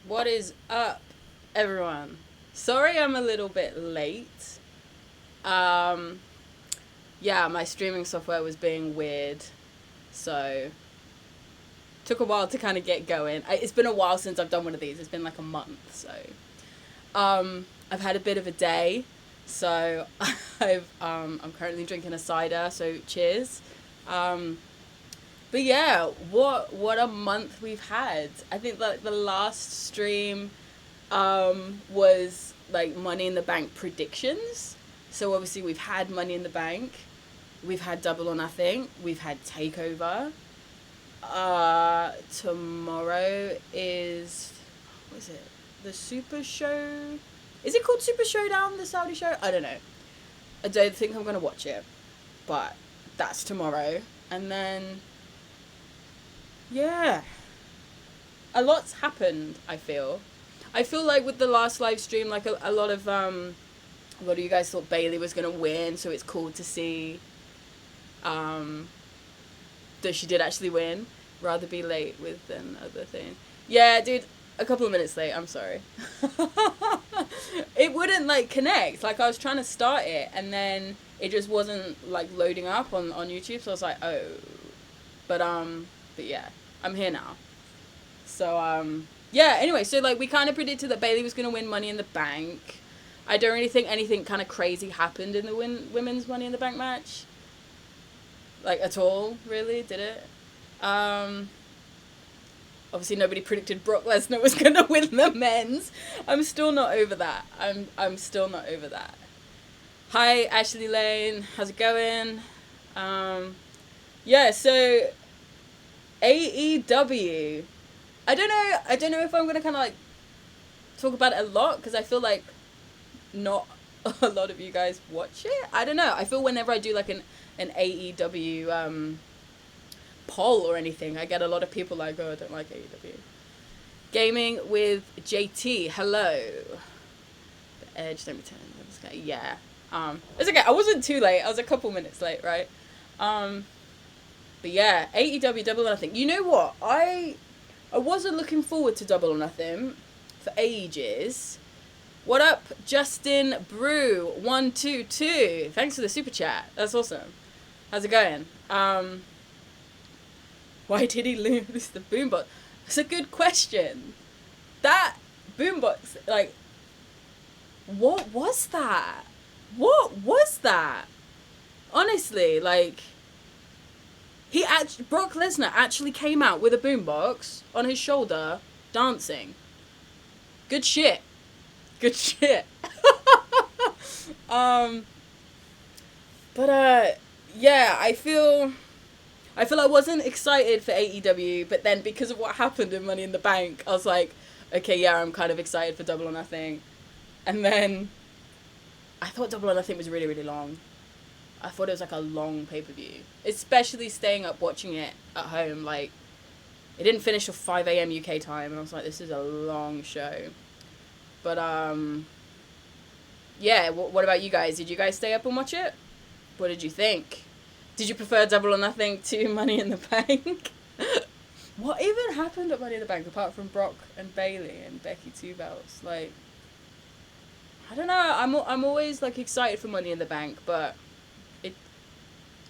What is up, everyone? Sorry I'm a little bit late. Yeah, my streaming software was being weird, so took a while to kind of get going. It's been a while since I've done one of these. It's been like a month, so I've had a bit of a day. So I'm currently drinking a cider, so cheers. But yeah, what a month we've had. I think like the last stream was like Money in the Bank predictions. So obviously we've had Money in the Bank, we've had Double or Nothing, we've had Takeover. Tomorrow is, what is it? The Super Show? Is it called Super Showdown, the Saudi show? I don't know. I don't think I'm gonna watch it, but that's tomorrow. And then yeah, a lot's happened. I feel like with the last live stream, like a lot of you guys thought Bailey was gonna win, so it's cool to see that she did actually win. Rather be late with than other thing. Yeah, dude, a couple of minutes late. I'm sorry. It wouldn't like connect. Like I was trying to start it, and then it just wasn't like loading up on YouTube. So I was like, oh, but yeah, I'm here now. So yeah. Anyway, so like we kind of predicted that Bailey was gonna win Money in the Bank. I don't really think anything kind of crazy happened in the women's Money in the Bank match. Like at all, really, did it? Obviously nobody predicted Brock Lesnar was gonna win the men's. I'm still not over that. I'm still not over that. Hi Ashley Lane, how's it going? Yeah, so AEW. I don't know if I'm gonna kind of like talk about it a lot because I feel like not a lot of you guys watch it. I don't know. I feel whenever I do like an AEW poll or anything, I get a lot of people like, oh, I don't like AEW. Gaming with JT, hello. The Edge, let me turn this guy. Yeah. It's okay. I wasn't too late. I was a couple minutes late, right? But yeah, AEW Double or Nothing. You know what? I wasn't looking forward to Double or Nothing for ages. What up, Justin Brew 122? Thanks for the super chat. That's awesome. How's it going? Why did he lose the boombox? It's a good question. That boombox, like, what was that? What was that? Honestly, like, Brock Lesnar actually came out with a boombox on his shoulder, dancing. Good shit. Good shit. Yeah, I feel I wasn't excited for AEW, but then because of what happened in Money in the Bank, I was like, okay, yeah, I'm kind of excited for Double or Nothing. And then I thought Double or Nothing was really, really long. I thought it was like a long pay-per-view, especially staying up watching it at home. Like, it didn't finish till 5 a.m. UK time, and I was like, this is a long show. But yeah, what about you guys? Did you guys stay up and watch it? What did you think? Did you prefer Double or Nothing to Money in the Bank? What even happened at Money in the Bank apart from Brock and Bailey and Becky 2 belts? Like, I don't know. I'm always like excited for Money in the Bank, but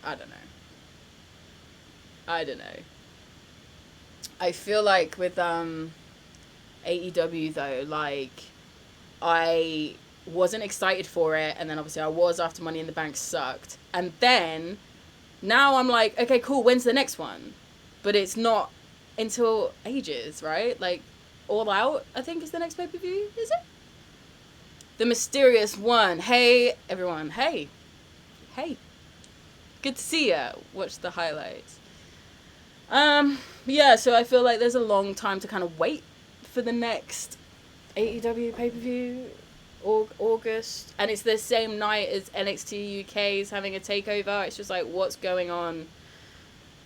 I don't know. I feel like with AEW though, like I wasn't excited for it, and then obviously I was after Money in the Bank sucked, and then now I'm like, okay, cool, when's the next one? But it's not until ages, right? Like, All Out, I think, is the next pay-per-view, is it? The Mysterious One. Hey, everyone. Hey. Good to see ya. Watch the highlights. Yeah, so I feel like there's a long time to kind of wait for the next AEW pay-per-view. August, and it's the same night as NXT UK is having a takeover. It's just like, what's going on?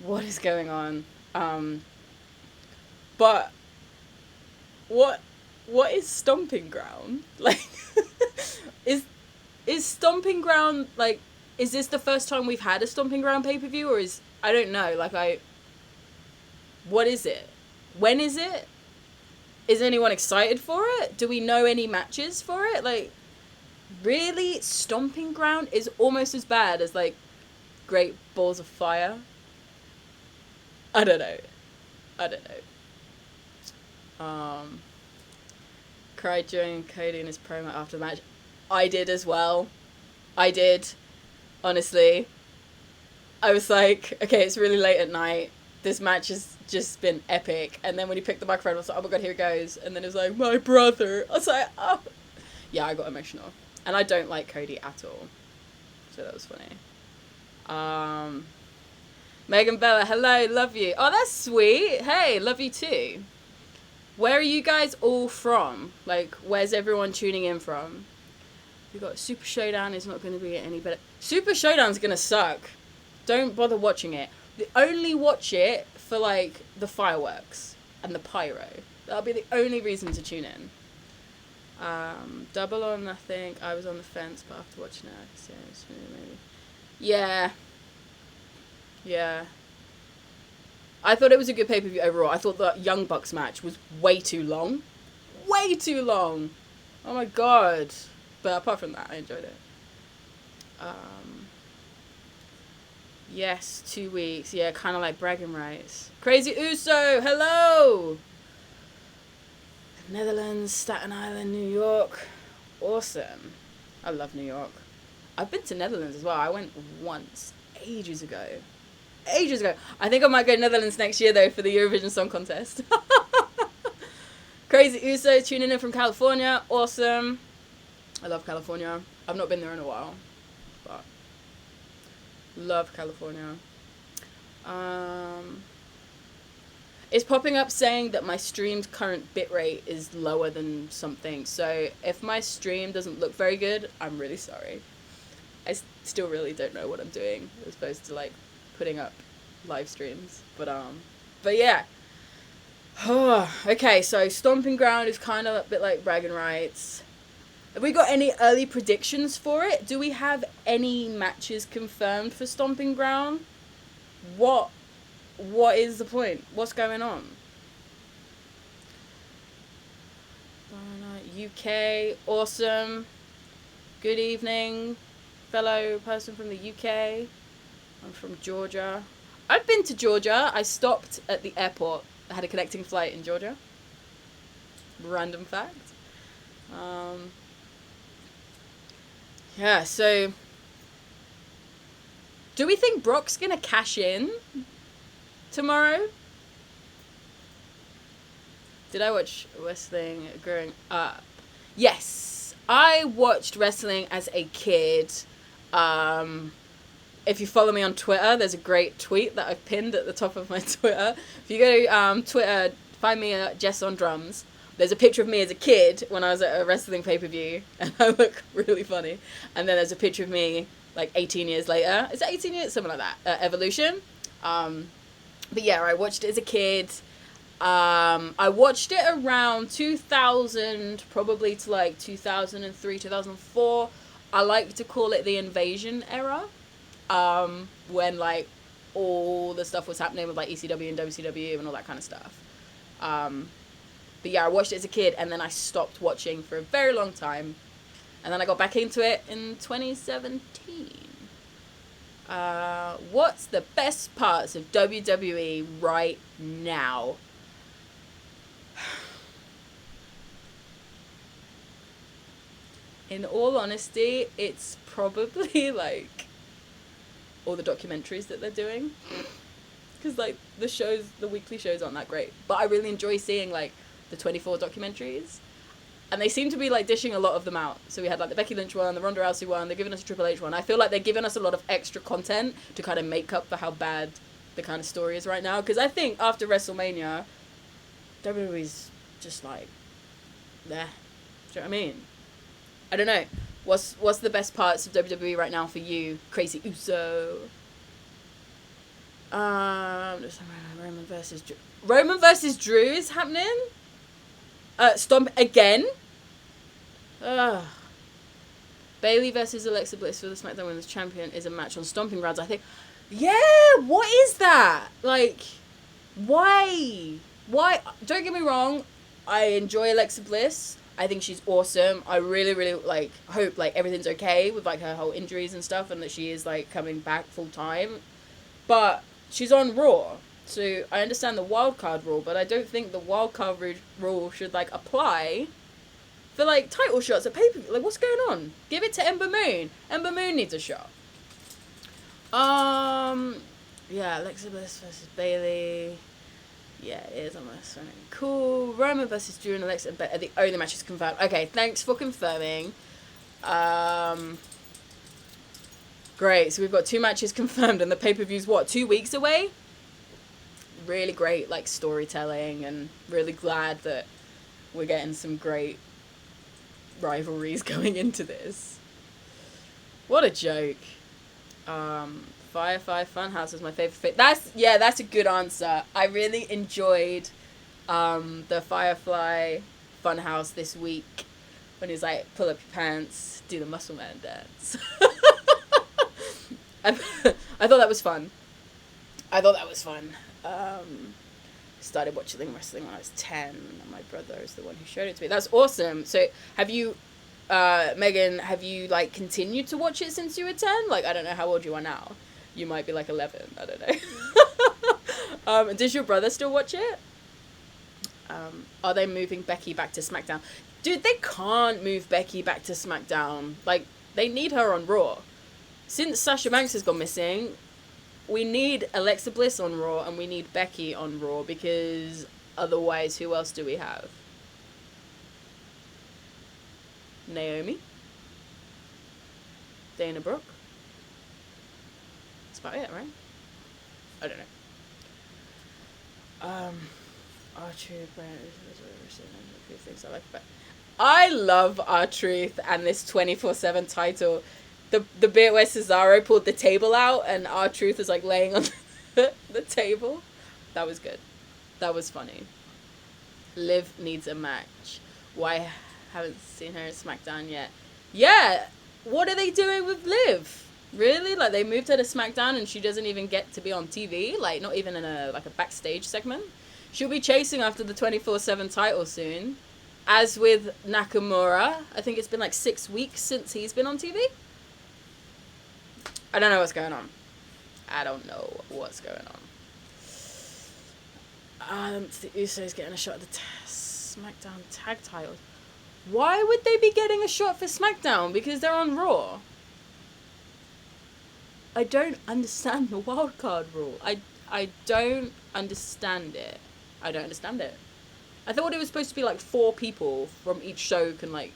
What is going on? But what is Stomping Ground? Like, is Stomping Ground, like, is this the first time we've had a Stomping Ground pay-per-view, or I don't know, like, what is it? When is it? is anyone excited for it? Do we know any matches for it? Like, really? Stomping Ground is almost as bad as, like, Great Balls of Fire? I don't know. Cried during Cody and his promo after the match. I did as well. I did. Honestly. I was like, okay, it's really late at night. This match has just been epic. And then when he picked the microphone, I was like, oh my god, here it goes. And then it was like, my brother. I was like, oh. Yeah, I got emotional. And I don't like Cody at all. So that was funny. Megan Bella, hello, love you. Oh, that's sweet. Hey, love you too. Where are you guys all from? Like, where's everyone tuning in from? We got Super Showdown is not going to be any better. Super Showdown's going to suck. Don't bother watching it. Only watch it for, like, the fireworks and the pyro. That'll be the only reason to tune in. Double or Nothing. I was on the fence, but after watching it, I can see maybe. Yeah. I thought it was a good pay-per-view overall. I thought the Young Bucks match was way too long. Way too long. Oh my god. But apart from that, I enjoyed it. Yes, 2 weeks. Yeah, kind of like bragging rights. Crazy Uso, hello! Netherlands, Staten Island, New York. Awesome. I love New York. I've been to Netherlands as well. I went once, ages ago. I think I might go to Netherlands next year, though, for the Eurovision Song Contest. Crazy Uso, tuning in from California. Awesome. I love California. I've not been there in a while, but love California. It's popping up saying that my stream's current bitrate is lower than something. So if my stream doesn't look very good, I'm really sorry. I still really don't know what I'm doing as opposed to, like, putting up live streams. But yeah. Okay, so Stomping Ground is kind of a bit like bragging rights. Have we got any early predictions for it? Do we have any matches confirmed for Stomping Ground? What is the point? What's going on? UK, awesome. Good evening, fellow person from the UK. I'm from Georgia. I've been to Georgia. I stopped at the airport. I had a connecting flight in Georgia. Random fact. Yeah, so do we think Brock's gonna cash in tomorrow? Did I watch wrestling growing up? Yes, I watched wrestling as a kid. If you follow me on Twitter, there's a great tweet that I've pinned at the top of my Twitter. If you go to Twitter, find me at Jess on Drums. There's a picture of me as a kid when I was at a wrestling pay-per-view, and I look really funny. And then there's a picture of me, like, 18 years later. Is it 18 years? Something like that. Evolution. But yeah, I watched it as a kid. I watched it around 2000, probably to, like, 2003, 2004. I like to call it the Invasion era. When, like, all the stuff was happening with, like, ECW and WCW and all that kind of stuff. But yeah, I watched it as a kid, and then I stopped watching for a very long time. And then I got back into it in 2017. What's the best parts of WWE right now? In all honesty, it's probably, like, all the documentaries that they're doing. Because, like, the weekly shows aren't that great. But I really enjoy seeing, like, the 24 documentaries. And they seem to be, like, dishing a lot of them out. So we had, like, the Becky Lynch one, the Ronda Rousey one, they're giving us a Triple H one. I feel like they're giving us a lot of extra content to kind of make up for how bad the kind of story is right now. Because I think after WrestleMania, WWE's just, like, there. Do you know what I mean? I don't know. What's the best parts of WWE right now for you, Crazy Uso? Just Roman versus Drew. Roman versus Drew is happening? Stomp again? Bayley versus Alexa Bliss for the SmackDown Women's Champion is a match on Stomping Grounds, I think. Yeah, what is that? Like, why? Don't get me wrong, I enjoy Alexa Bliss. I think she's awesome. I really, really, like, hope, like, everything's okay with, like, her whole injuries and stuff, and that she is, like, coming back full time. But she's on Raw, so I understand the wildcard rule, but I don't think the wildcard rule should, like, apply for, like, title shots at pay-per-view. Like, what's going on? Give it to Ember Moon. Ember Moon needs a shot. Yeah, Alexa Bliss versus Bayley. Yeah, it is almost running. Cool. Roman versus Drew and Alexa are the only matches confirmed. Okay, thanks for confirming. Great, so we've got 2 matches confirmed, and the pay-per-view's, what, 2 weeks away? Really great, like, storytelling, and really glad that we're getting some great rivalries going into this. What a joke. Firefly Funhouse is my favorite. That's a good answer. I really enjoyed the Firefly Funhouse this week when he's like, pull up your pants, do the Muscle Man dance. I thought that was fun. Started watching wrestling when I was 10, and my brother is the one who showed it to me. That's awesome. So have you, Megan, have you, like, continued to watch it since you were 10? Like, I don't know how old you are now. You might be, like, 11. I don't know. Does your brother still watch it? Are they moving Becky back to SmackDown? Dude, they can't move Becky back to SmackDown. Like, they need her on Raw. Since Sasha Banks has gone missing, we need Alexa Bliss on Raw, and we need Becky on Raw, because otherwise, who else do we have? Naomi? Dana Brooke? That's about it, right? I don't know. R-Truth, a few things I like about. I love R-Truth and this 24/7 title. The bit where Cesaro pulled the table out and R-Truth is, like, laying on the table. That was good. That was funny. Liv needs a match. Why haven't seen her in SmackDown yet? Yeah, what are they doing with Liv? Really? Like, they moved her to SmackDown and she doesn't even get to be on TV? Like, not even in a backstage segment? She'll be chasing after the 24/7 title soon. As with Nakamura, I think it's been, like, 6 weeks since he's been on TV. I don't know what's going on. The Usos getting a shot at the SmackDown tag titles. Why would they be getting a shot for SmackDown? Because they're on Raw. I don't understand the wildcard rule. I don't understand it. I thought it was supposed to be, like, 4 people from each show can, like...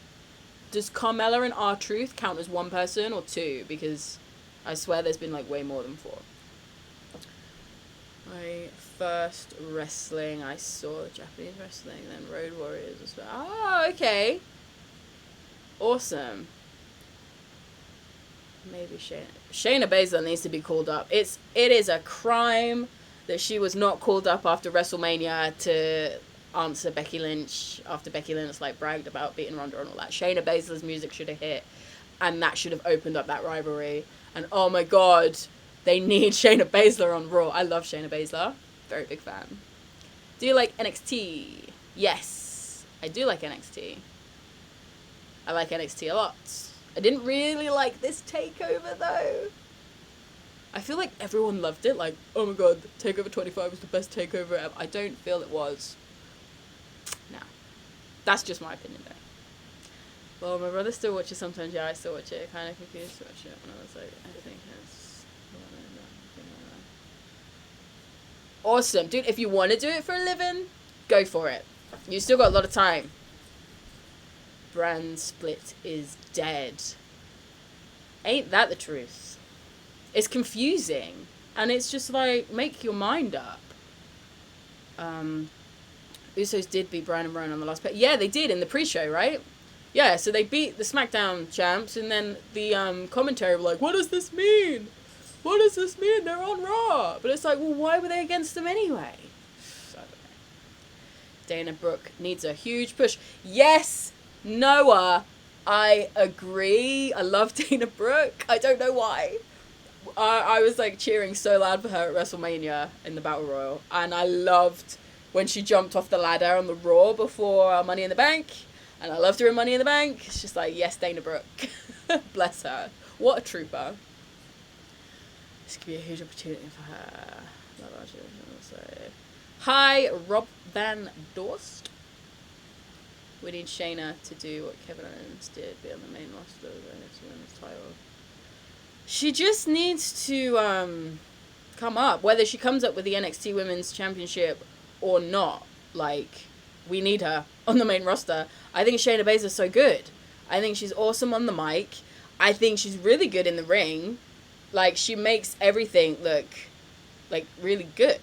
Does Carmella and R-Truth count as 1 person or 2? Because I swear there's been, like, way more than 4. My first wrestling, I saw Japanese wrestling, then Road Warriors as well. Oh, okay. Awesome. Maybe Shayna Baszler needs to be called up. It is a crime that she was not called up after WrestleMania to answer Becky Lynch after Becky Lynch, like, bragged about beating Ronda and all that. Shayna Baszler's music should have hit, and that should have opened up that rivalry. And oh my god, they need Shayna Baszler on Raw. I love Shayna Baszler. Very big fan. Do you like NXT? Yes, I do like NXT. I like NXT a lot. I didn't really like this takeover, though. I feel like everyone loved it. Like, oh my god, TakeOver 25 was the best takeover ever. I don't feel it was. No. That's just my opinion, though. Well, my brother still watches sometimes. Yeah, I still watch it. Kind of confused to watch it when I was like, I think it's... Awesome. Dude, if you want to do it for a living, go for it. You still got a lot of time. Brand split is dead. Ain't that the truth? It's confusing. And it's just like, make your mind up. Usos did beat Brian and Rowan on the last page. Yeah, they did in the pre-show, right? Yeah, so they beat the SmackDown champs, and then the commentary were like, what does this mean? What does this mean? They're on Raw. But it's like, well, why were they against them anyway? I don't know. Dana Brooke needs a huge push. Yes, Noah, I agree. I love Dana Brooke. I don't know why. I was, like, cheering so loud for her at WrestleMania in the Battle Royal, and I loved when she jumped off the ladder on the Raw before Money in the Bank. And I loved her in Money in the Bank. It's just like, yes, Dana Brooke. Bless her. What a trooper. This could be a huge opportunity for her. Hi, Rob Van Dorst. We need Shayna to do what Kevin Owens did, be on the main roster of the NXT Women's title. She just needs to come up. Whether she comes up with the NXT Women's Championship or not, like, we need her on the main roster. I think Shayna Baszler's so good. I think she's awesome on the mic. I think she's really good in the ring. Like, she makes everything look, like, really good,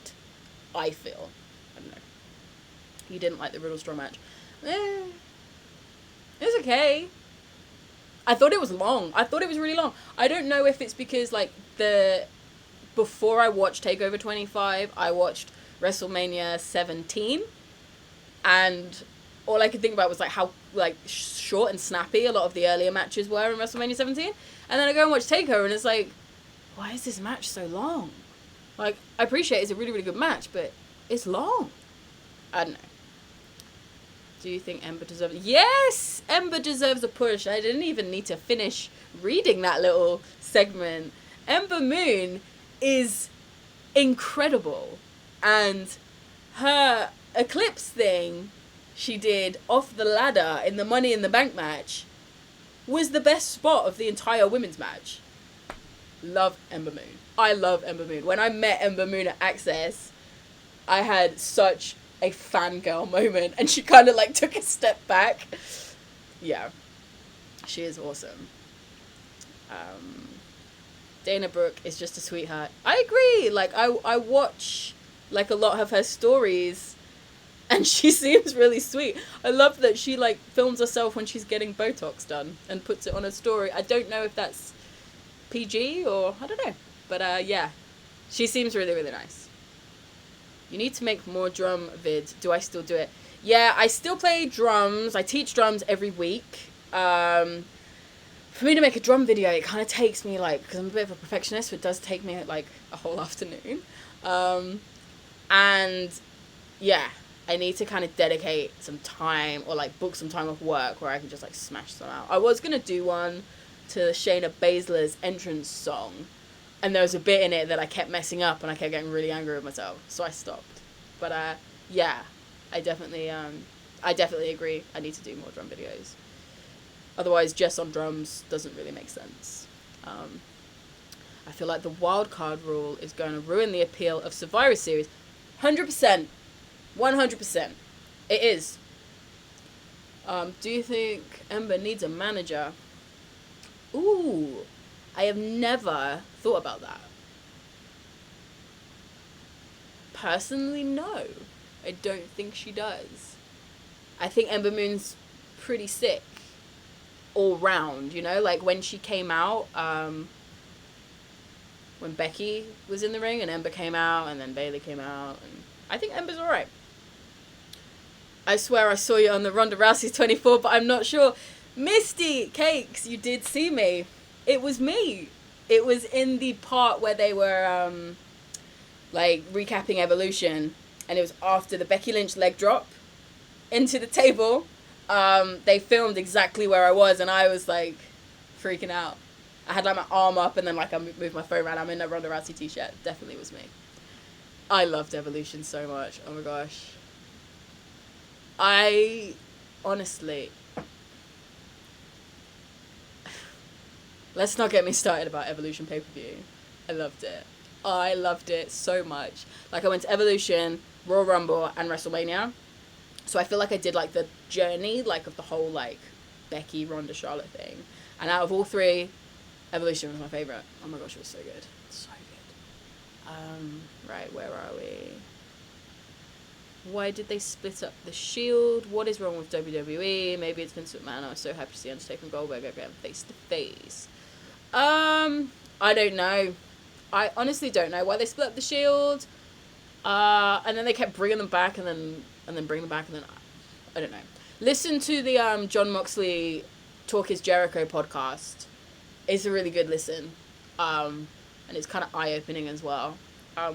I feel. I don't know. You didn't like the Riddle Straw match. It was okay. I thought it was long. I thought it was really long. I don't know if it's because, like, before I watched TakeOver 25, I watched WrestleMania 17, and all I could think about was, like, how, like, short and snappy a lot of the earlier matches were in WrestleMania 17, and then I go and watch TakeOver, and it's like, why is this match so long? Like, I appreciate it's a really, really good match, but it's long. I don't know. Do you think Ember deserves... Yes! Ember deserves a push. I didn't even need to finish reading that little segment. Ember Moon is incredible. And her Eclipse thing she did off the ladder in the Money in the Bank match was the best spot of the entire women's match. Love Ember Moon. I love Ember Moon. When I met Ember Moon at Access, I had such a fangirl moment, and she kind of, like, took a step back. Yeah. She is awesome. Dana Brooke is just a sweetheart. I agree. Like, I watch, like, a lot of her stories, and she seems really sweet. I love that she, like, films herself when she's getting Botox done and puts it on her story. I don't know if that's PG or I don't know. But, yeah. She seems really, really nice. You need to make more drum vids. Do I still do it? Yeah, I still play drums. I teach drums every week. For me to make a drum video, it kind of takes me, like, because I'm a bit of a perfectionist, so it does take me, like, a whole afternoon. And, yeah, I need to kind of dedicate some time or, like, book some time off work where I can just, like, smash some out. I was going to do one to Shayna Baszler's entrance song, and there was a bit in it that I kept messing up, and I kept getting really angry with myself, so I stopped. But, yeah, I definitely agree. I need to do more drum videos. Otherwise, just on drums doesn't really make sense. I feel like the wildcard rule is going to ruin the appeal of Survivor Series. 100%. 100%. It is. Do you think Ember needs a manager? Ooh. I have never thought about that. Personally, no. I don't think she does. I think Ember Moon's pretty sick all round, you know? Like, when she came out, when Becky was in the ring and Ember came out and then Bayley came out, and I think Ember's alright. I swear I saw you on the Ronda Rousey's 24, but I'm not sure. Misty Cakes, you did see me. It was me. It was in the part where they were, like, recapping Evolution, and it was after the Becky Lynch leg drop into the table. They filmed exactly where I was, and I was, like, freaking out. I had, like, my arm up, and then, like, I moved my phone around. I'm in a Ronda Rousey t-shirt. Definitely was me. I loved Evolution so much. Oh, my gosh. I, honestly... Let's not get me started about Evolution pay-per-view. I loved it. I loved it so much. Like, I went to Evolution, Royal Rumble, and WrestleMania. So I feel like I did, like, the journey, like, of the whole, like, Becky, Ronda, Charlotte thing. And out of all three, Evolution was my favourite. Oh my gosh, it was so good. So good. Right, where are we? Why did they split up the Shield? What is wrong with WWE? Maybe it's Vince McMahon. I was so happy to see Undertaker and Goldberg again face to face. I don't know. I honestly don't know why they split up the Shield. And then they kept bringing them back, and then bring them back, and then I don't know. Listen to the JON MOXLEY Talk Is Jericho podcast. It's a really good listen. And it's kind of eye-opening as well.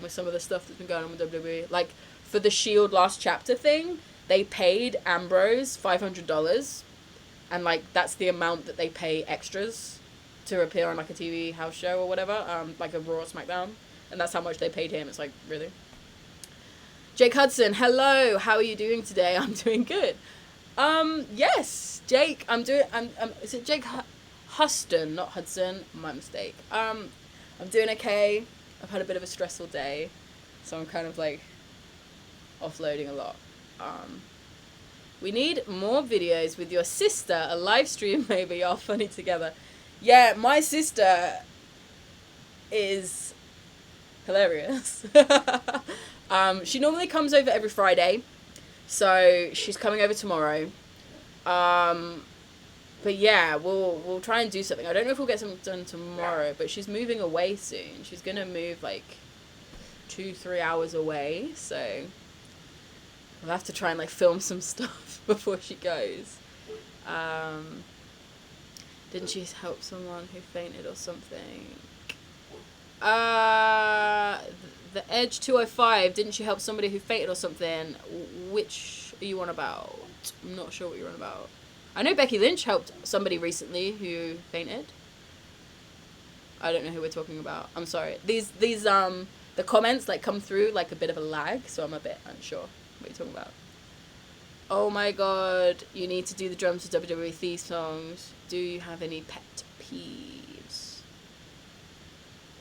With some of the stuff that's been going on with WWE. Like, for the Shield Last Chapter thing, they paid Ambrose $500, and like that's the amount that they pay extras to appear on like a TV house show or whatever, like a Raw or SmackDown, and that's how much they paid him. It's like, really? Jake Hudson, hello, how are you doing today? I'm doing good. Yes, Jake, is it Jake Huston, not Hudson? My mistake. I'm doing okay. I've had a bit of a stressful day, so I'm kind of like offloading a lot. We need more videos with your sister, a live stream maybe, all funny together. Yeah, my sister is hilarious. She normally comes over every Friday, so she's coming over tomorrow. But yeah, we'll try and do something. I don't know if we'll get something done tomorrow, but she's moving away soon. She's gonna move like 2-3 hours away, so we'll have to try and like film some stuff before she goes. Didn't she help someone who fainted or something? The Edge 205, didn't she help somebody who fainted or something? Which are you on about? I'm not sure what you're on about. I know Becky Lynch helped somebody recently who fainted. I don't know who we're talking about. I'm sorry. These the comments like come through like a bit of a lag, so I'm a bit unsure what you're talking about. Oh my god, you need to do the drums for WWE theme songs. Do you have any pet peeves?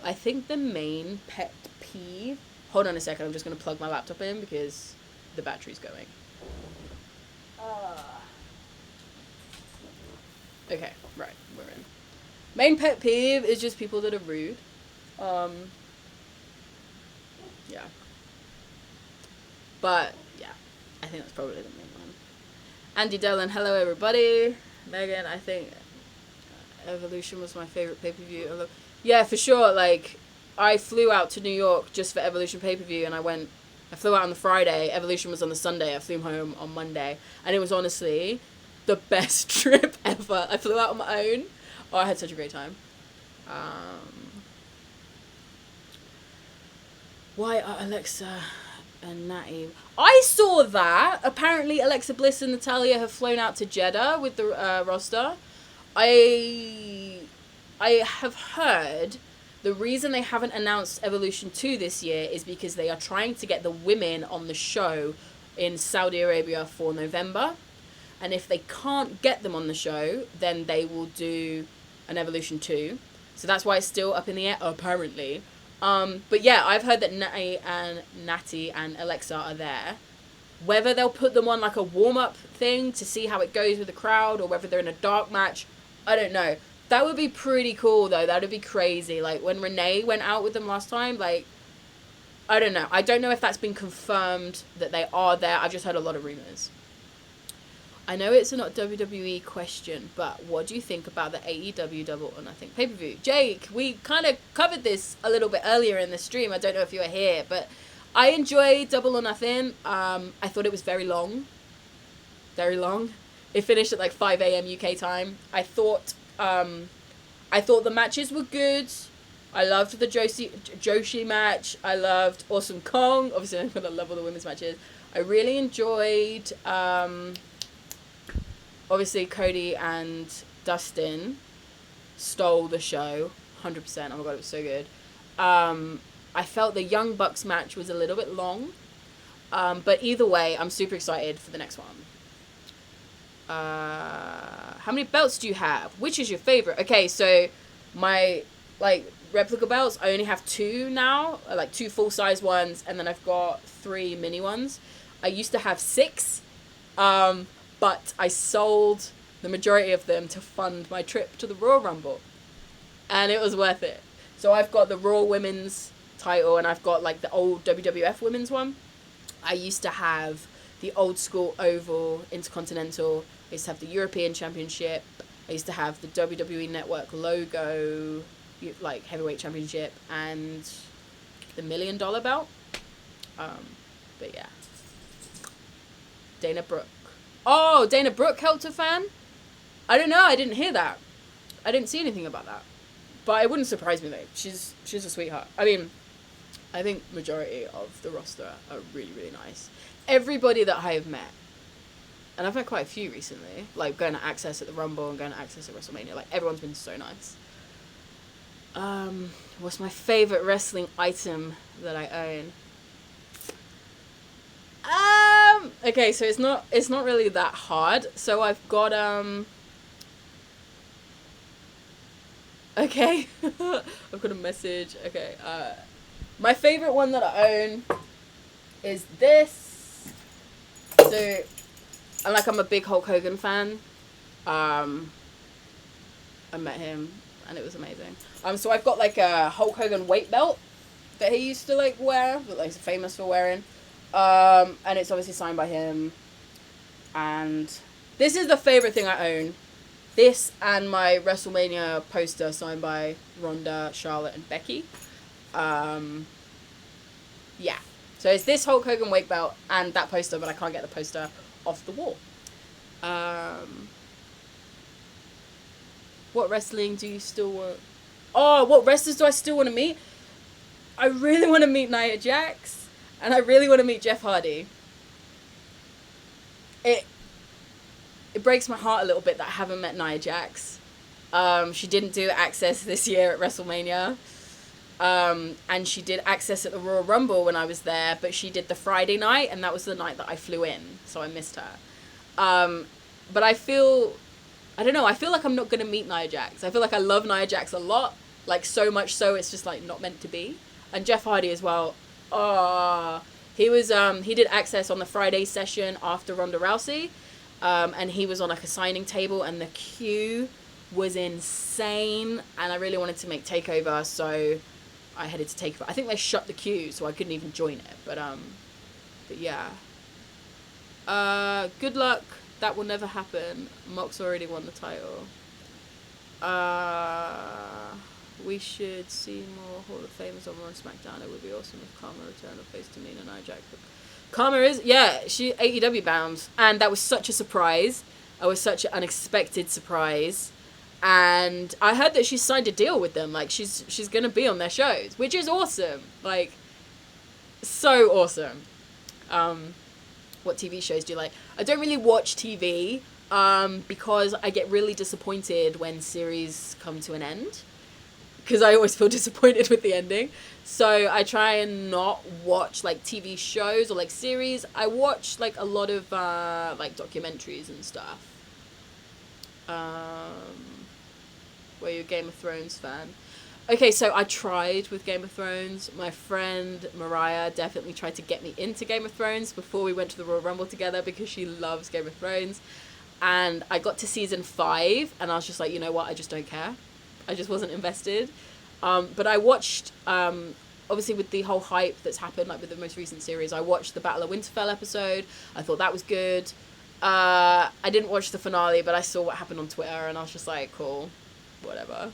I think the main pet peeve... Hold on a second, I'm just going to plug my laptop in because the battery's going. Okay, right, we're in. Main pet peeve is just people that are rude. Yeah. But, yeah, I think that's probably the main one. Andy Dillon, hello everybody. Megan, I think Evolution was my favourite pay-per-view. Yeah, for sure, like, I flew out to New York just for Evolution pay-per-view, and I flew out on the Friday, Evolution was on the Sunday, I flew home on Monday, and it was honestly the best trip ever. I flew out on my own. Oh, I had such a great time. Why are Alexa and Natty... I saw that. Apparently, Alexa Bliss and Natalya have flown out to Jeddah with the roster. I have heard the reason they haven't announced Evolution 2 this year is because they are trying to get the women on the show in Saudi Arabia for November. And if they can't get them on the show, then they will do an Evolution 2. So that's why it's still up in the air, apparently. But yeah, I've heard that Natty and Alexa are there. Whether they'll put them on like a warm-up thing to see how it goes with the crowd, or whether they're in a dark match, I don't know. That would be pretty cool, though. That would be crazy. Like, when Renee went out with them last time, like, I don't know. I don't know if that's been confirmed that they are there. I've just heard a lot of rumours. I know it's a not WWE question, but what do you think about the AEW Double or Nothing pay-per-view? Jake, we kind of covered this a little bit earlier in the stream. I don't know if you were here, but I enjoyed Double or Nothing. I thought it was very long. Very long. It finished at like 5 a.m. UK time. I thought the matches were good. I loved the Joshi match. I loved Awesome Kong. Obviously, I'm going to love all the women's matches. I really enjoyed... obviously, Cody and Dustin stole the show, 100%. Oh my god, it was so good. I felt the Young Bucks match was a little bit long, but either way, I'm super excited for the next one. How many belts do you have? Which is your favorite? Okay, so my replica belts, I only have 2 now, like 2 full-size ones, and then I've got 3 mini ones. I used to have 6. But I sold the majority of them to fund my trip to the Royal Rumble. And it was worth it. So I've got the Raw Women's title, and I've got like the old WWF Women's one. I used to have the old school Oval Intercontinental. I used to have the European Championship. I used to have the WWE Network logo, like Heavyweight Championship, and the $1 million belt. But yeah. Dana Brooke. Oh, Dana Brooke helped a fan? I don't know. I didn't hear that. I didn't see anything about that. But it wouldn't surprise me, though. She's a sweetheart. I mean, I think majority of the roster are really, really nice. Everybody that I have met, and I've met quite a few recently, like going to Access at the Rumble and going to Access at WrestleMania, like everyone's been so nice. What's my favorite wrestling item that I own? Okay, so it's not really that hard. So I've got okay. I've got a message. Okay, my favorite one that I own is this. So I'm a big Hulk Hogan fan. I met him and it was amazing. So I've got like a Hulk Hogan weight belt that he used to like wear, that like he's famous for wearing. And it's obviously signed by him. And this is the favorite thing I own. This and my WrestleMania poster signed by Ronda, Charlotte, and Becky. Yeah. So it's this Hulk Hogan weight belt and that poster, but I can't get the poster off the wall. What wrestling do you still want? Oh, what wrestlers do I still want to meet? I really want to meet Nia Jax, and I really want to meet Jeff Hardy. It breaks my heart a little bit that I haven't met Nia Jax. She didn't do Access this year at WrestleMania. And she did Access at the Royal Rumble when I was there, but she did the Friday night, and that was the night that I flew in, so I missed her. But I feel like I'm not going to meet Nia Jax. I feel like I love Nia Jax a lot, like so much so it's just like not meant to be. And Jeff Hardy as well. He did Access on the Friday session after Ronda Rousey, and he was on like a signing table, and the queue was insane, and I really wanted to make Takeover, so I headed to Takeover. I think they shut the queue, so I couldn't even join it, but yeah. Good luck. That will never happen. Mox already won the title. We should see more Hall of Famers on Raw and SmackDown. It would be awesome if Karma returned or faced Tamina and Nia Jax. Karma is, yeah, she AEW bound, and that was such a surprise. It was such an unexpected surprise. And I heard that she signed a deal with them. Like, she's gonna be on their shows, which is awesome. Like, so awesome. What TV shows do you like? I don't really watch TV, because I get really disappointed when series come to an end. Because I always feel disappointed with the ending. So I try and not watch, like, TV shows or, like, series. I watch, like, a lot of, like, documentaries and stuff. Were you a Game of Thrones fan? Okay, so I tried with Game of Thrones. My friend Mariah definitely tried to get me into Game of Thrones before we went to the Royal Rumble together because she loves Game of Thrones. And I got to season 5 and I was just like, you know what, I just don't care. I just wasn't invested. But I watched, obviously with the whole hype that's happened, like with the most recent series, I watched the Battle of Winterfell episode. I thought that was good. I didn't watch the finale, but I saw what happened on Twitter and I was just like, cool, whatever.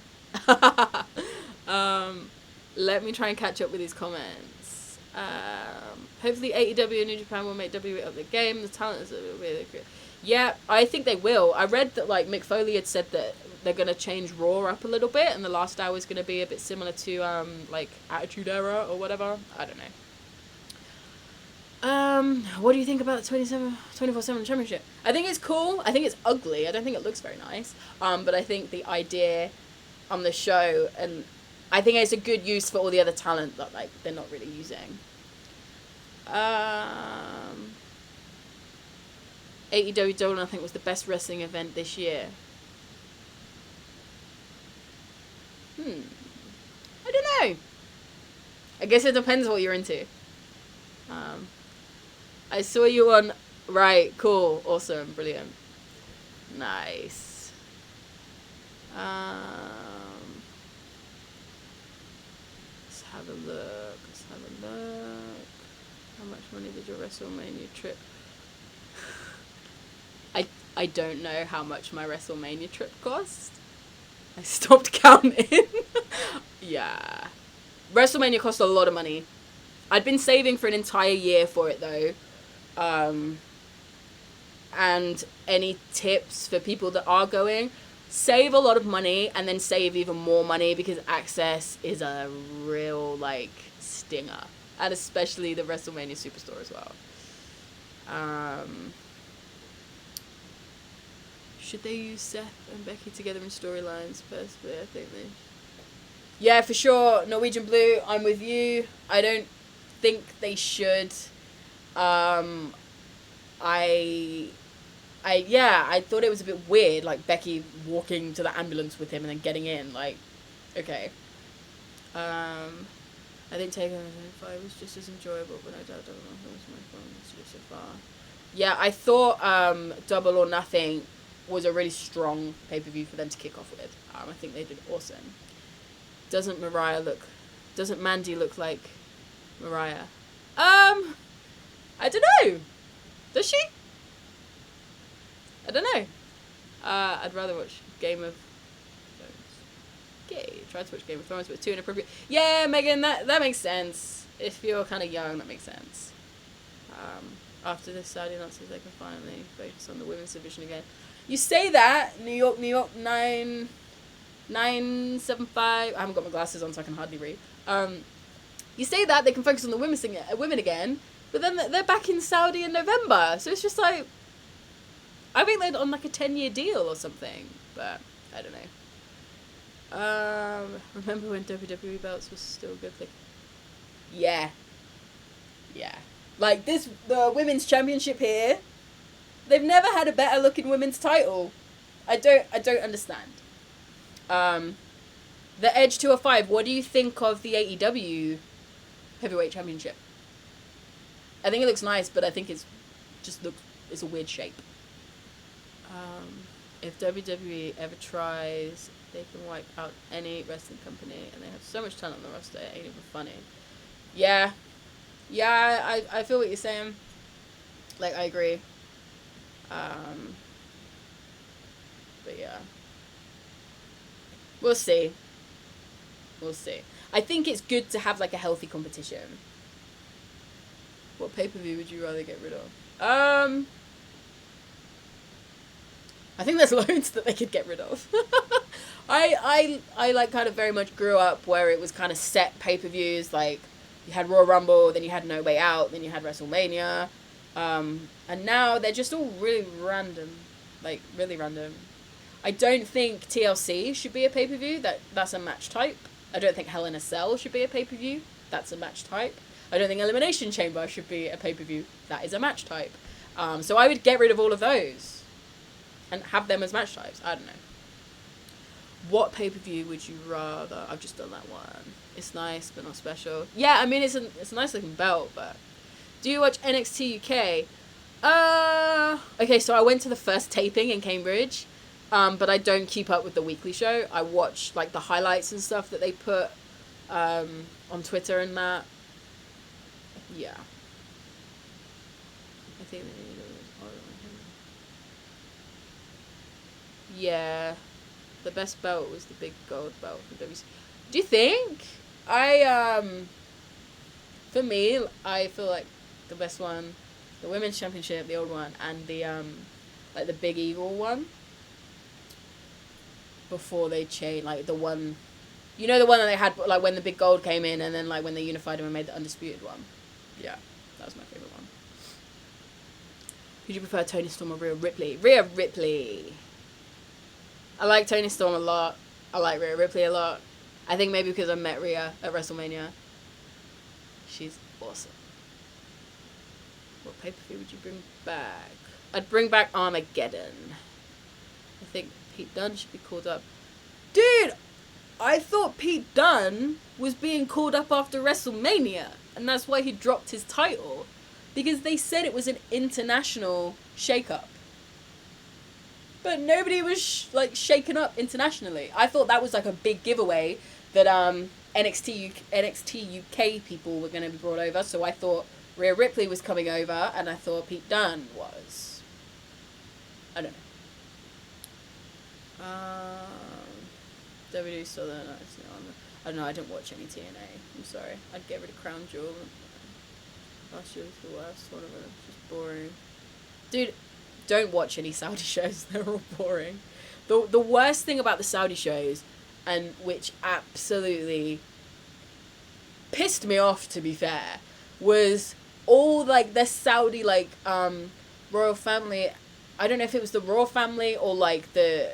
Let me try and catch up with these comments. Hopefully AEW and New Japan will make WWE up the game. The talent is really good. Yeah, I think they will. I read that like Mick Foley had said that they're gonna change Raw up a little bit, and the last hour is gonna be a bit similar to like Attitude Era or whatever. I don't know. What do you think about the 24/7 championship? I think it's cool. I think it's ugly. I don't think it looks very nice. But I think the idea on the show, and I think it's a good use for all the other talent that like they're not really using. AEW Dolan, I think, was the best wrestling event this year. I don't know. I guess it depends what you're into. I saw you on... Right, cool, awesome, brilliant. Nice. Let's have a look. How much money did your WrestleMania trip... I don't know how much my WrestleMania trip cost. I stopped counting. Yeah. WrestleMania cost a lot of money. I'd been saving for an entire year for it, though. And any tips for people that are going? Save a lot of money and then save even more money because Access is a real, like, stinger. And especially the WrestleMania Superstore as well. Should they use Seth and Becky together in storylines? Personally, I think they... Yeah, for sure. Norwegian Blue, I'm with you. I don't think they should. I thought it was a bit weird, like Becky walking to the ambulance with him and then getting in, like, okay. I think Takeover 5 was just as enjoyable, but I don't know if it was my phone so far. Yeah, I thought Double or Nothing was a really strong pay-per-view for them to kick off with. I think they did awesome. Doesn't Mandy look like Mariah? I don't know. Does she? I don't know. I'd rather watch Game of Thrones. Okay, tried to watch Game of Thrones, but too inappropriate. Yeah, Megan, that makes sense. If you're kind of young, that makes sense. After this Saudi Nazis, they can finally focus on the women's division again. You say that, New York 975. I haven't got my glasses on, so I can hardly read. You say that they can focus on the women again, but then they're back in Saudi in November. So it's just like, I think they're on like a 10-year deal or something, but I don't know. Remember when WWE belts was still good? Like, yeah. Like the women's championship here, they've never had a better looking women's title. I don't understand. The Edge 205. What do you think of the AEW heavyweight championship? I think it looks nice, but I think it's a weird shape. If WWE ever tries, they can wipe out any wrestling company, and they have so much talent on the roster, it ain't even funny. Yeah, I feel what you're saying. Like, I agree. But yeah. We'll see. I think it's good to have, like, a healthy competition. What pay-per-view would you rather get rid of? I think there's loads that they could get rid of. I like kind of very much grew up where it was kind of set pay-per-views, like you had Royal Rumble, then you had No Way Out, then you had WrestleMania, and now they're just all really random, like really random. I don't think TLC should be a pay-per-view, that's a match type. I don't think Hell in a Cell should be a pay-per-view, that's a match type. I don't think Elimination Chamber should be a pay-per-view, that is a match type. So I would get rid of all of those and have them as match types. I don't know. What pay-per-view would you rather? I've just done that one. It's nice, but not special. Yeah, I mean, it's a nice looking belt, but... Do you watch NXT UK? Okay, so I went to the first taping in Cambridge, but I don't keep up with the weekly show. I watch, like, the highlights and stuff that they put on Twitter and that. Yeah. I think they need Yeah, the best belt was the big gold belt from WC. Do you think? For me, I feel like the best one, the women's championship, the old one, and the like the Big Eagle one. Before they changed, like the one, you know, the one that they had like when the big gold came in, and then like when they unified them and made the undisputed one. Yeah, that was my favorite one. Who do you prefer, Toni Storm or Rhea Ripley? Rhea Ripley. I like Toni Storm a lot. I like Rhea Ripley a lot. I think maybe because I met Rhea at WrestleMania. She's awesome. What pay-per-view would you bring back? I'd bring back Armageddon. I think Pete Dunne should be called up. Dude, I thought Pete Dunne was being called up after WrestleMania, and that's why he dropped his title. Because they said it was an international shake-up. But nobody was shaken up internationally. I thought that was like a big giveaway that NXT UK people were going to be brought over. So I thought Rhea Ripley was coming over, and I thought Pete Dunne was. I don't know. WWE still there. No, it's not on the, I don't know. I didn't watch any TNA. I'm sorry. I'd get rid of Crown Jewel. Last year was the worst. One of them. Just boring. Dude. Don't watch any Saudi shows. They're all boring. The worst thing about the Saudi shows, and which absolutely pissed me off, to be fair, was all like the Saudi like royal family. I don't know if it was the royal family or like the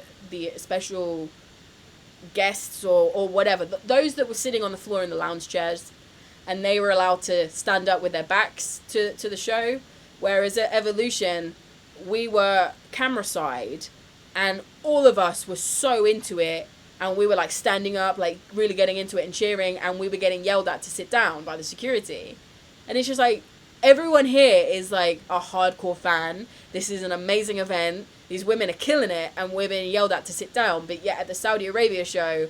special guests or whatever. Those that were sitting on the floor in the lounge chairs, and they were allowed to stand up with their backs to the show. Whereas at Evolution, we were camera side, and all of us were so into it, and we were like standing up, like really getting into it and cheering, and we were getting yelled at to sit down by the security. And it's just like, everyone here is like a hardcore fan. This is an amazing event. These women are killing it, and we're being yelled at to sit down. But yet at the Saudi Arabia show,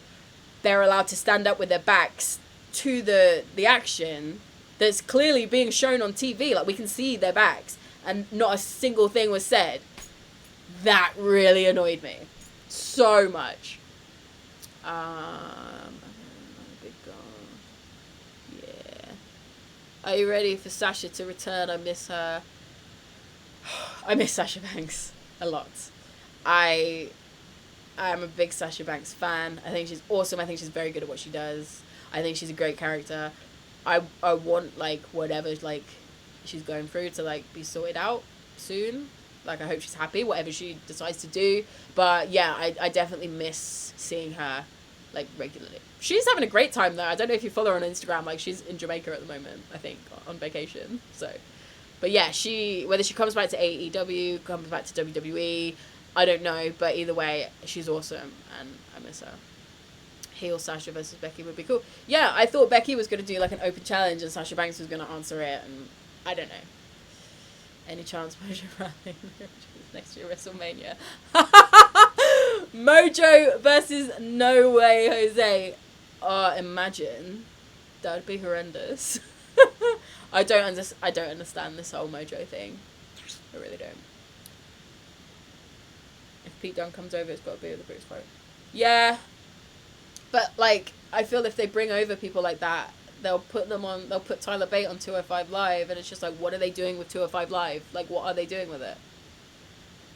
they're allowed to stand up with their backs to the action that's clearly being shown on TV. Like, we can see their backs, and not a single thing was said. That really annoyed me so much. Big girl. Yeah. Are you ready for Sasha to return? I miss her. I miss Sasha Banks a lot. I am a big Sasha Banks fan. I think she's awesome. I think she's very good at what she does. I think she's a great character. I want, like, whatever, like, she's going through to, like, be sorted out soon. Like, I hope she's happy, whatever she decides to do. But, yeah, I definitely miss seeing her, like, regularly. She's having a great time, though. I don't know if you follow her on Instagram. Like, she's in Jamaica at the moment, I think, on vacation. So, but, yeah, whether she comes back to AEW, comes back to WWE, I don't know. But either way, she's awesome, and I miss her. Heel Sasha versus Becky would be cool. Yeah, I thought Becky was going to do, like, an open challenge, and Sasha Banks was going to answer it, and I don't know. Any chance Mojo Rawley next year WrestleMania? Mojo versus No Way Jose. Imagine. That would be horrendous. I don't understand this whole Mojo thing. I really don't. If Pete Dunne comes over, it's got to be with the British Fight. Yeah. But, like, I feel if they bring over people like that, they'll put Tyler Bate on 205 Live, and it's just like, what are they doing with 205 Live? Like, what are they doing with it?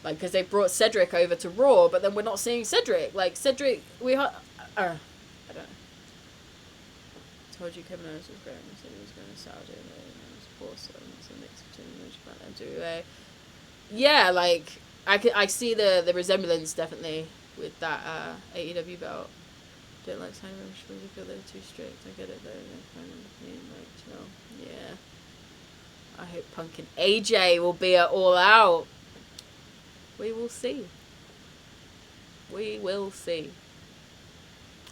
Like, because they brought Cedric over to Raw, but then we're not seeing Cedric. Like, Cedric, I don't know. Told you Kevin Owens was great. I said he was going to Saudi, and it was awesome. It's a mix between New Japan and WWE. Yeah, like, I see the resemblance, definitely, with that AEW belt. Don't like signing memberships, I feel they're too strict. I get it though, they're kind of mean, like, chill. Yeah. I hope Punk and AJ will be at All Out. We will see. We will see.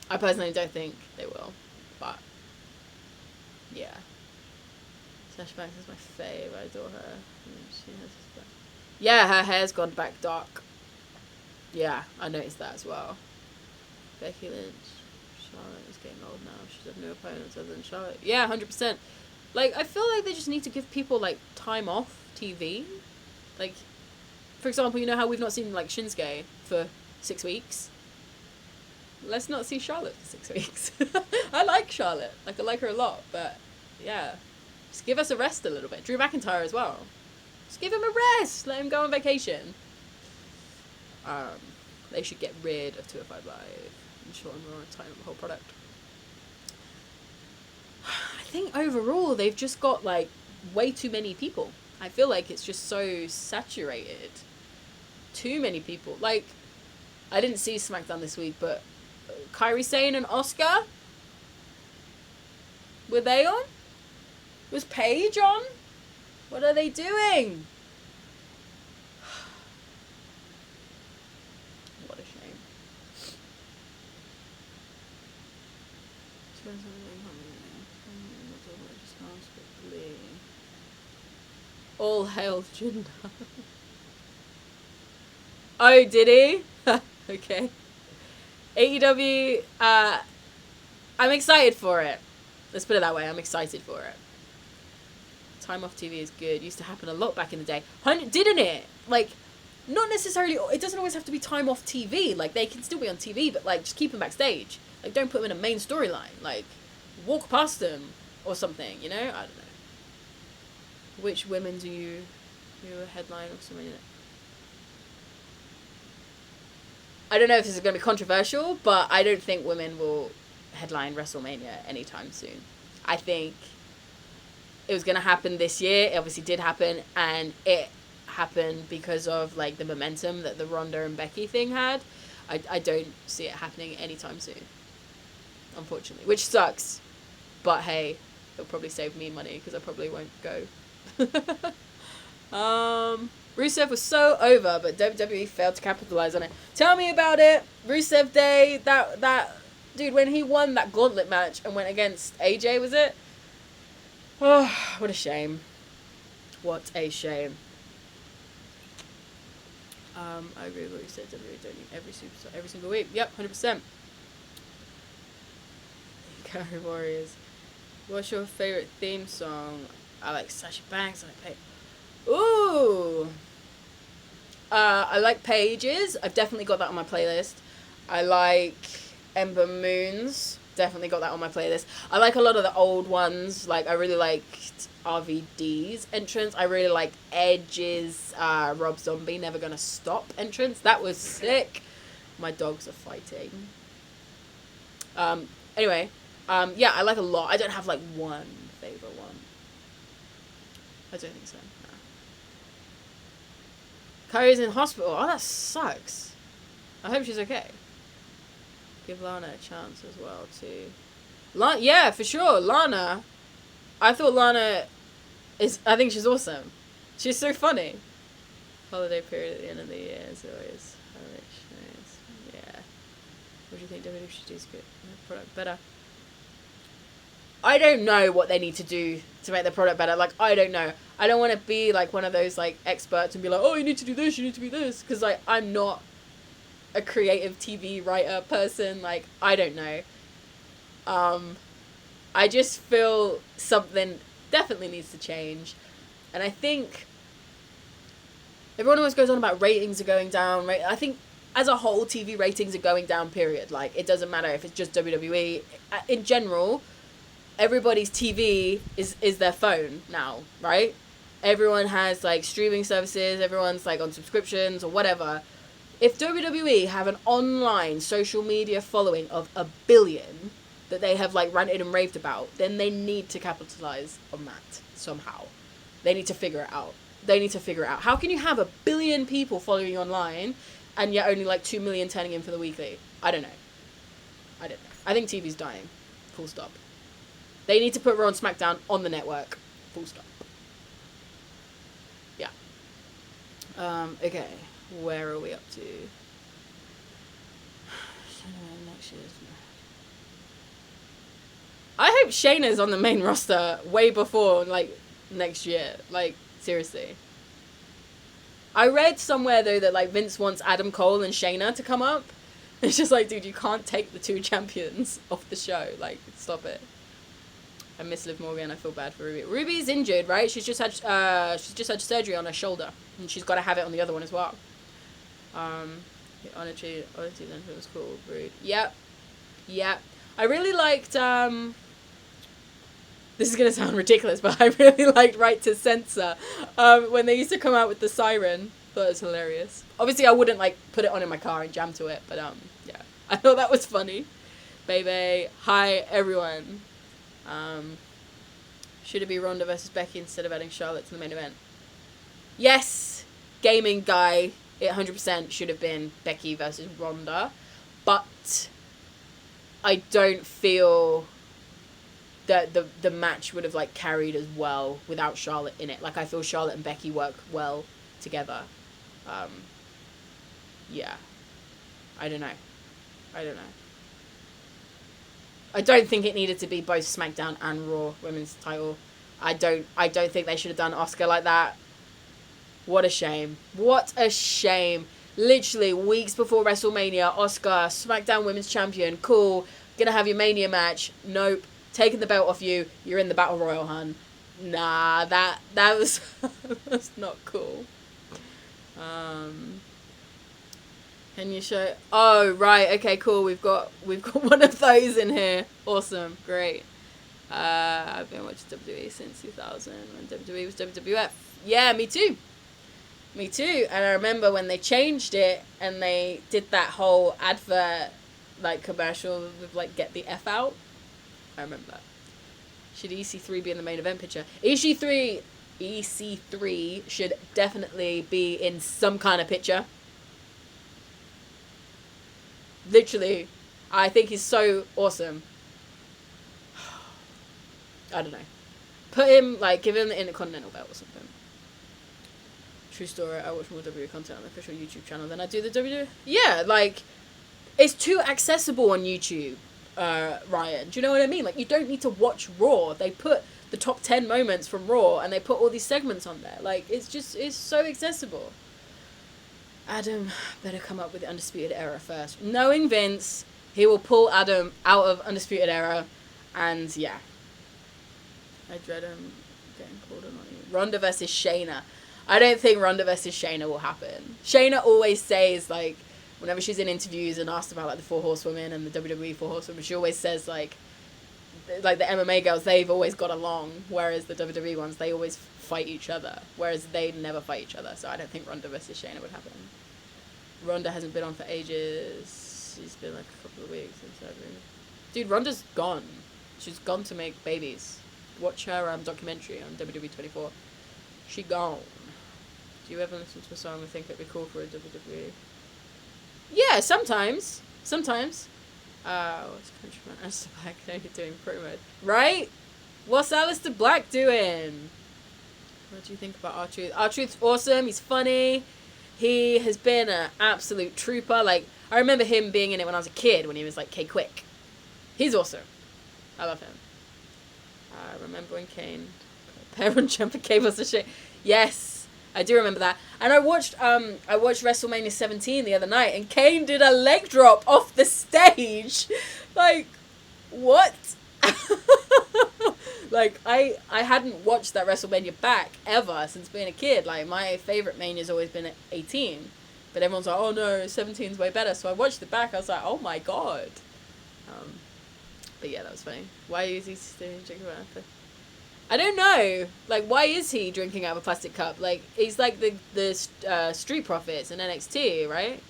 I personally don't think they will, but yeah. Sasha Banks is my fave. I adore her. Yeah, her hair's gone back dark. Yeah, I noticed that as well. Becky Lynch. Charlotte is getting old now. She's had no opponents other than Charlotte. Yeah, 100%. Like, I feel like they just need to give people, like, time off TV. Like, for example, you know how we've not seen, like, Shinsuke for 6 weeks? Let's not see Charlotte for 6 weeks. I like Charlotte. Like, I like her a lot. But, yeah. Just give us a rest a little bit. Drew McIntyre as well. Just give him a rest. Let him go on vacation. They should get rid of 205 Live. Short and raw and tighten up the whole product. I think overall they've just got, like, way too many people. I feel like it's just so saturated. Too many people. Like, I didn't see SmackDown this week, but Kairi Sane and Asuka, were they on? Was Paige on? What are they doing? All hail Jinder. Oh, did he? Okay. AEW, I'm excited for it. Let's put it that way, I'm excited for it. Time off TV is good. Used to happen a lot back in the day. Didn't it? Like, not necessarily, it doesn't always have to be time off TV. Like, they can still be on TV, but, like, just keep them backstage. Like, don't put them in a main storyline. Like, walk past them or something, you know? I don't know. Which women do you headline or something? I don't know if this is going to be controversial, but I don't think women will headline WrestleMania anytime soon. I think it was going to happen this year. It obviously did happen, and it happened because of like the momentum that the Ronda and Becky thing had. I don't see it happening anytime soon, unfortunately, which sucks. But hey, it'll probably save me money because I probably won't go. Rusev was so over, but WWE failed to capitalize on it. Tell me about it. Rusev Day, that dude, when he won that gauntlet match and went against AJ, was it? Oh, what a shame. What a shame. I agree with what you said. WWE don't need every superstar every single week. Yep, 100%. Carry Warriors. What's your favorite theme song? I like Sasha Banks. I like Ooh. I like Pages. I've definitely got that on my playlist. I like Ember Moons. Definitely got that on my playlist. I like a lot of the old ones. Like, I really liked RVD's entrance. I really liked Edge's Rob Zombie Never Gonna Stop entrance. That was sick. My dogs are fighting. Anyway, yeah, I like a lot. I don't have like one favorite one. I don't think so. No. Kyrie's in hospital. Oh, that sucks. I hope she's okay. Give Lana a chance as well too. Yeah, for sure. Lana. I thought Lana I think she's awesome. She's so funny. Holiday period at the end of the year is always nice. Yeah. What do you think WWE should do to get the product better? I don't know what they need to do to make the product better. Like, I don't know. I don't want to be like one of those like experts and be like, oh, you need to do this, you need to be this. Because like, I'm not a creative TV writer person. Like, I don't know. I just feel something definitely needs to change. And I think everyone always goes on about ratings are going down. Right? I think as a whole, TV ratings are going down, period. Like, it doesn't matter if it's just WWE. In general, everybody's TV is their phone now, right? Everyone has like streaming services. Everyone's like on subscriptions or whatever. If WWE have an online social media following of 1 billion that they have like ranted and raved about, then they need to capitalize on that somehow. They need to figure it out. How can you have 1 billion people following you online and yet only like 2 million turning in for the weekly? I don't know. I think TV's dying. Full stop. They need to put Raw and SmackDown on the network. Full stop. Yeah. Okay. Where are we up to? I hope Shayna's on the main roster way before, like, next year. Like, seriously. I read somewhere, though, that, like, Vince wants Adam Cole and Shayna to come up. It's just like, dude, you can't take the two champions off the show. Like, stop it. I miss Liv Morgan. I feel bad for Ruby. Ruby's injured, right? She's just had surgery on her shoulder, and she's got to have it on the other one as well. Honestly, then it was cool. Rude. Yep. I really liked. This is gonna sound ridiculous, but I really liked Right to Censor. When they used to come out with the siren, thought it was hilarious. Obviously, I wouldn't like put it on in my car and jam to it, but yeah, I thought that was funny. Baby, hi everyone. Should it be Ronda versus Becky instead of adding Charlotte to the main event? Yes, gaming guy. It 100% should have been Becky versus Ronda, but I don't feel that the match would have like carried as well without Charlotte in it. Like, I feel Charlotte and Becky work well together. Yeah, I don't know. I don't think it needed to be both SmackDown and Raw women's title. I don't think they should have done Asuka like that. What a shame. Literally weeks before WrestleMania, Asuka, SmackDown Women's Champion, cool. Gonna have your Mania match. Nope. Taking the belt off you. You're in the Battle Royal, hun. Nah, that was that's not cool. Can you show? Oh, right. Okay, cool. We've got one of those in here. Awesome. Great. I've been watching WWE since 2000 when WWE was WWF. Yeah, me too. And I remember when they changed it and they did that whole advert, like, commercial with, like, get the F out. I remember that. Should EC3 be in the main event picture? EC3 should definitely be in some kind of picture. Literally. I think he's so awesome. I don't know. Put him, like, give him the Intercontinental belt or something. True story, I watch more WWE content on the official YouTube channel than I do the WWE. Yeah, like, it's too accessible on YouTube, Ryan. Do you know what I mean? Like, you don't need to watch Raw. They put the top 10 moments from Raw, and they put all these segments on there. Like, it's so accessible. Adam better come up with the Undisputed Era first. Knowing Vince, he will pull Adam out of Undisputed Era, and yeah. I dread him getting pulled on you. Ronda versus Shayna. I don't think Ronda versus Shayna will happen. Shayna always says, like, whenever she's in interviews and asked about, like, the 4 Horsewomen and the WWE 4 Horsewomen, she always says, like the MMA girls, they've always got along, whereas the WWE ones, they always fight each other, whereas they never fight each other. So I don't think Ronda versus Shayna would happen. Ronda hasn't been on for ages. She's been, like, a couple of weeks in surgery. Dude, Ronda's gone. She's gone to make babies. Watch her documentary on WWE24. She gone. Do you ever listen to a song and think it'd be cool for a WWE? Yeah, sometimes. Sometimes. What's Countryman Alistair Black only doing pro mode? Right? What's Alistair Black doing? What do you think about R-Truth? R-Truth's awesome. He's funny. He has been an absolute trooper. Like, I remember him being in it when I was a kid, when he was like K-Quick. He's awesome. I love him. I remember when Kane parent jumper gave us a shit. Yes, I do remember that. And I watched WrestleMania 17 the other night, and Kane did a leg drop off the stage. Like, what? Like, I hadn't watched that WrestleMania back ever since being a kid. Like, my favorite Mania's always been at 18. But everyone's like, oh no, 17's way better. So I watched it back. I was like, oh my god. But yeah, that was funny. Why is he still drinking out of I don't know. Like, why is he drinking out of a plastic cup? Like, he's like the Street Profits in NXT, right?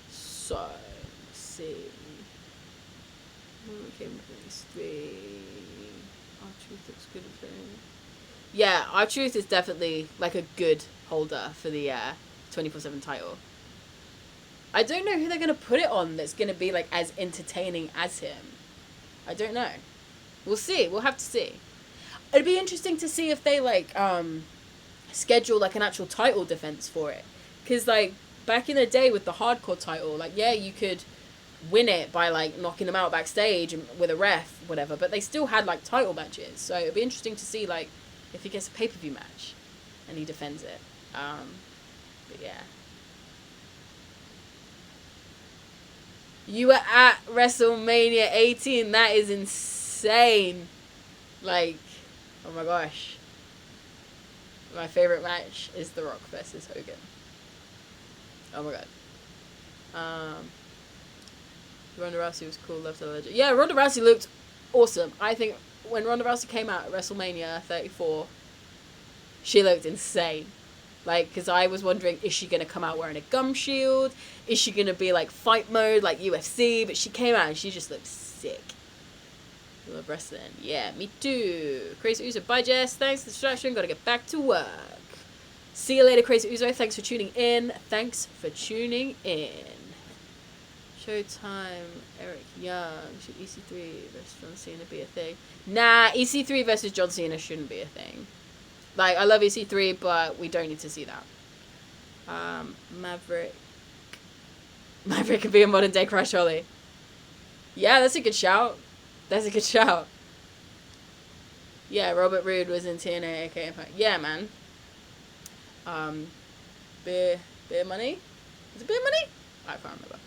So, let's see. Okay, R-Truth looks good for him. Yeah, R-Truth is definitely like a good holder for the 24/7 title. I don't know who they're going to put it on that's going to be, like, as entertaining as him. I don't know. We'll see. We'll have to see. It'd be interesting to see if they, like, schedule, like, an actual title defense for it. Because, like, back in the day with the hardcore title, like, yeah, you could win it by, like, knocking them out backstage and with a ref, whatever. But they still had, like, title matches. So it'd be interesting to see, like, if he gets a pay-per-view match and he defends it. But, yeah. You were at WrestleMania 18. That is insane. Like, oh my gosh. My favorite match is The Rock versus Hogan. Oh my god. Ronda Rousey was cool. Loved the legend. Yeah, Ronda Rousey looked awesome. I think when Ronda Rousey came out at WrestleMania 34, she looked insane. Like, because I was wondering, is she going to come out wearing a gum shield? Is she going to be, like, fight mode, like UFC? But she came out and she just looked sick. I love wrestling. Yeah, me too. Crazy Uzo. Bye, Jess. Thanks for the distraction. Got to get back to work. See you later, Crazy Uzo. Thanks for tuning in. Thanks for tuning in. Showtime. Eric Young. Should EC3 versus John Cena be a thing? Nah, EC3 versus John Cena shouldn't be a thing. Like, I love EC3, but we don't need to see that. Maverick could be a modern day Crash Holly. Yeah, that's a good shout. That's a good shout. Yeah, Robert Roode was in TNA, aka Impact. Yeah, man. Beer Money? Is it Beer Money? I can't remember.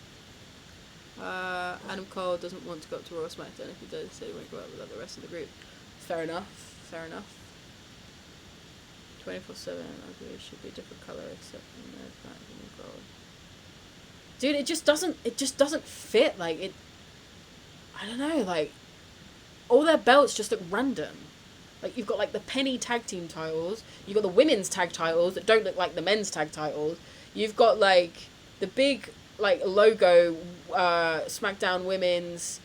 Adam Cole doesn't want to go up to Raw SmackDown. If he does, so he won't go out without the rest of the group. Fair enough. Fair enough. 24/7, it should be a different colour except for the platinum and gold. Dude, it just doesn't fit. Like, it, I don't know, like, all their belts just look random. Like, you've got, like, the penny tag team titles, you've got the women's tag titles that don't look like the men's tag titles, you've got, like, the big like logo, SmackDown Women's,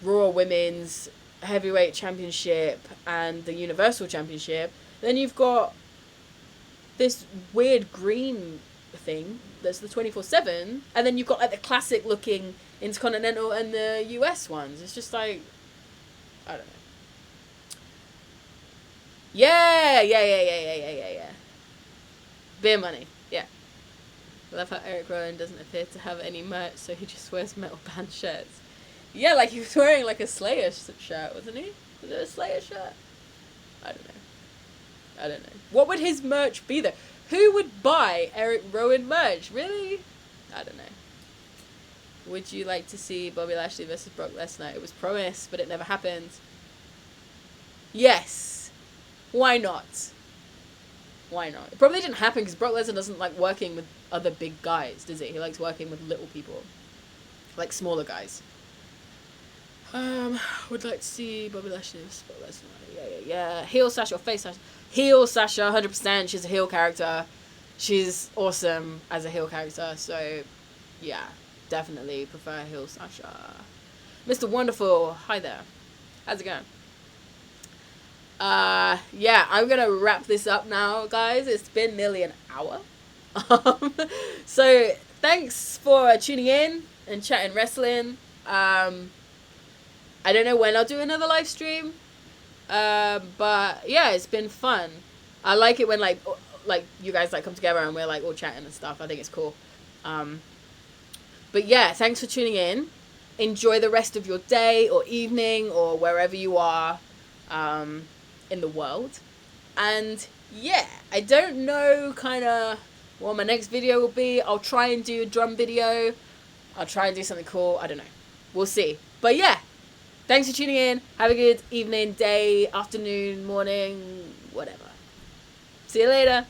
Raw Women's, Heavyweight Championship, and the Universal Championship. Then you've got this weird green thing that's the 24/7, and then you've got like the classic looking Intercontinental and the US ones. It's just like, I don't know. Yeah. Beer money, yeah. I love how Eric Rowan doesn't appear to have any merch, so he just wears metal band shirts. Yeah, like he was wearing like a Slayer shirt, wasn't he? Was it a Slayer shirt? I don't know. What would his merch be though? Who would buy Eric Rowan merch? Really? I don't know. Would you like to see Bobby Lashley versus Brock Lesnar? It was promised, but it never happened. Yes. Why not? It probably didn't happen because Brock Lesnar doesn't like working with other big guys, does he? He likes working with little people. Like smaller guys. Would like to see Bobby Lashley versus Brock Lesnar. Yeah. Heel Sasha or face Sasha? Heel Sasha, 100%. She's a heel character. She's awesome as a heel character. So, yeah. Definitely prefer heel Sasha. Mr. Wonderful. Hi there. How's it going? Yeah, I'm gonna wrap this up now, guys. It's been nearly an hour. So, thanks for tuning in and chatting wrestling. I don't know when I'll do another live stream. But yeah, it's been fun. I like it when like you guys like come together and we're like all chatting and stuff. I think it's cool. But yeah, thanks for tuning in. Enjoy the rest of your day or evening or wherever you are in the world. And yeah, I don't know kind of what my next video will be. I'll try and do a drum video. I'll try and do something cool. I don't know. We'll see. But yeah. Thanks for tuning in. Have a good evening, day, afternoon, morning, whatever. See you later.